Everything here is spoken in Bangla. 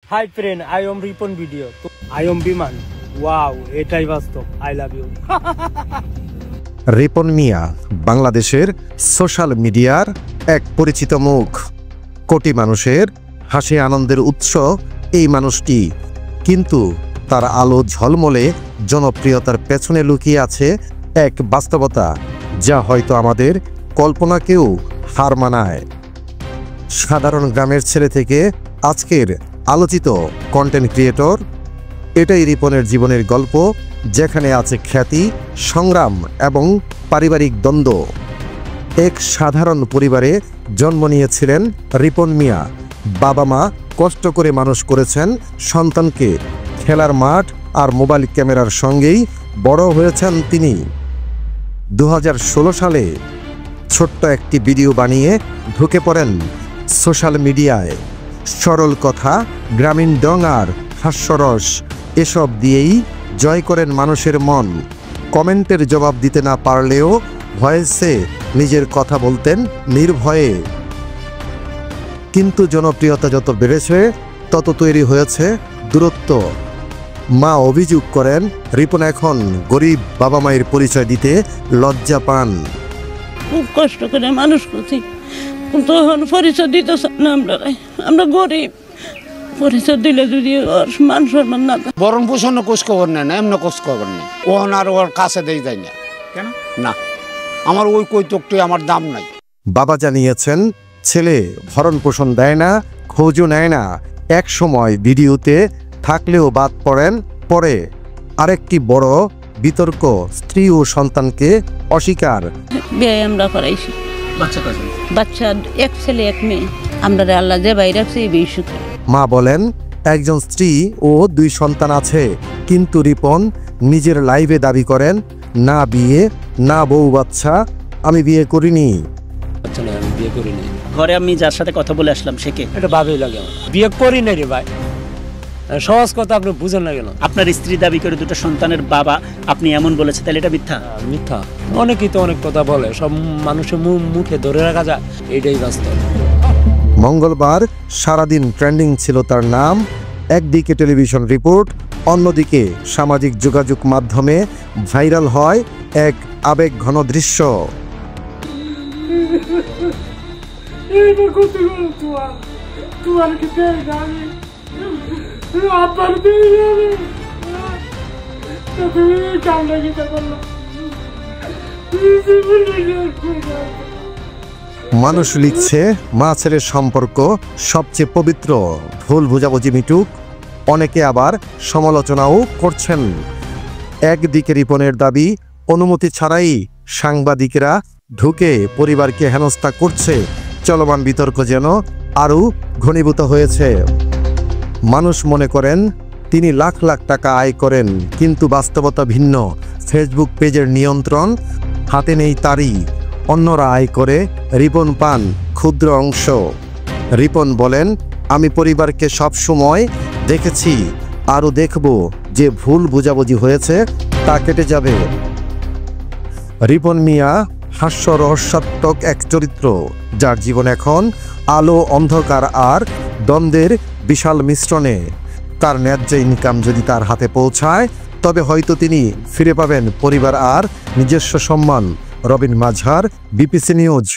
Hi friend, I am Ripon video. I am Biman. Wow, এটাই বাস্তব. I love you. রিপন মিয়া বাংলাদেশের সোশ্যাল মিডিয়ার এক পরিচিত মুখ। কোটি মানুষের হাসি আনন্দের উৎস এই মানুষটি, কিন্তু তার আলো ঝলমলে জনপ্রিয়তার পেছনে লুকিয়ে আছে এক বাস্তবতা যা হয়তো আমাদের কল্পনাকেও হার মানায়। সাধারণ গ্রামের ছেলে থেকে আজকের আলোচিত কন্টেন্ট ক্রিয়েটর, এটাই রিপনের জীবনের গল্প, যেখানে আছে খ্যাতি, সংগ্রাম এবং পারিবারিক দ্বন্দ্ব। এক সাধারণ পরিবারে জন্ম নিয়েছিলেন রিপন মিয়া। বাবা মা কষ্ট করে মানুষ করেছেন সন্তানকে। খেলার মাঠ আর মোবাইল ক্যামেরার সঙ্গেই বড় হয়েছেন তিনি। 2016 সালে ছোট্ট একটি ভিডিও বানিয়ে ঢুকে পড়েন সোশ্যাল মিডিয়ায়। সরল কথা, গ্রামীণ ডং আর হাস্যরস, এসব দিয়েই জয় করেন মানুষের মন। কমেন্টের জবাব দিতে না পারলেও ভয়েসে নিজের কথা বলতেন নির্ভয়ে। কিন্তু জনপ্রিয়তা যত বেড়েছে তত তৈরি হয়েছে দূরত্ব। মা অভিযোগ করেন রিপন এখন গরিব বাবা মায়ের পরিচয় দিতে লজ্জা পান। খুব কষ্ট করে মানুষ করছি, কিন্তু এখন পরিচয় দিতেছে না। আমরা গরিব, পরিচয় দিলে যদি মান সম্মান না থাকে। বরণ পোষণ কোষ খবর নেয় না, এমন কোষ খবর নেই। ওহন আর ওর কাছে দেই যায় না। কেন না? আমার ওই কৈতকটি আমার দাম নাই। বাবা জানিয়েছেন ছেলে ভরণ পোষণ দেয় না, খোঁজও নেয় না। এক সময় ভিডিওতে থাকলেও বাদ পড়েন। পরে আরেকটি বড় বিতর্ক, স্ত্রী ও সন্তানকে অস্বীকার। বিয়ে আমরা করাইছি, বাচ্চা এক ছেলে এক মেয়ে। আমরা আল্লাহ যে বাইরে রাখছে এই বিয়ে সুখে। মা বলেন একজন স্ত্রী ও 2 সন্তান আছে, কিন্তু রিপন নিজের লাইভে দাবি করেন না বিয়ে, না বউ বাচ্চা, আমি বিয়ে করিনি। ঘরে আমি যার সাথে কথা বলে আসলাম সে কে? এটা ভাবেই লাগে আমার। বিয়ে করি না রে ভাই, সহজ কথা আপনি বুঝেন না কেন? আপনার স্ত্রী দাবি করে 2টা সন্তানের বাবা, আপনি এমন বলেছে, তাহলে এটা মিথ্যা? মিথ্যা। অনেকেই তো অনেক কথা বলে, সব মানুষের মুখে ধরে রাখা যায়, এটাই বাস্তব। মঙ্গলবার সারাদিন ট্রেন্ডিং ছিল তার নাম। একদিকে টেলিভিশন রিপোর্ট, অন্যদিকে সামাজিক যোগাযোগ মাধ্যমে ভাইরাল হয় এক আবেগঘন দৃশ্য। মানুষ লিখছে মা ছেলের সম্পর্ক সবচেয়ে পবিত্র, ভুল বোঝাবুঝি মিটুক। অনেকে আবার সমালোচনাও করছেন। একদিকে রিপনের দাবি অনুমতি ছাড়াই সাংবাদিকরা ঢুকে পরিবারকে হেনস্থা করছে। চলমান বিতর্ক যেন আরও ঘনীভূত হয়েছে। মানুষ মনে করেন তিনি লাখ লাখ টাকা আয় করেন, কিন্তু বাস্তবতা ভিন্ন। ফেসবুক পেজের নিয়ন্ত্রণ হাতে নেই তারই। অন্যরা আয় করে, রিপন পান ক্ষুদ্র অংশ। রিপন বলেন আমি পরিবারকে সব সময় দেখেছি, আরও দেখব। যে ভুল বোঝাবুঝি হয়েছে তা কেটে যাবে। রিপন মিয়া হাস্য রহস্যাত্মক এক চরিত্র, যার জীবন এখন আলো অন্ধকার আর দ্বন্দ্বের বিশাল মিশ্রণে। তার ন্যায্য ইনকাম যদি তার হাতে পৌঁছায়, তবে হয়তো তিনি ফিরে পাবেন পরিবার আর নিজস্ব সম্মান। Robin মাঝার, BPC news.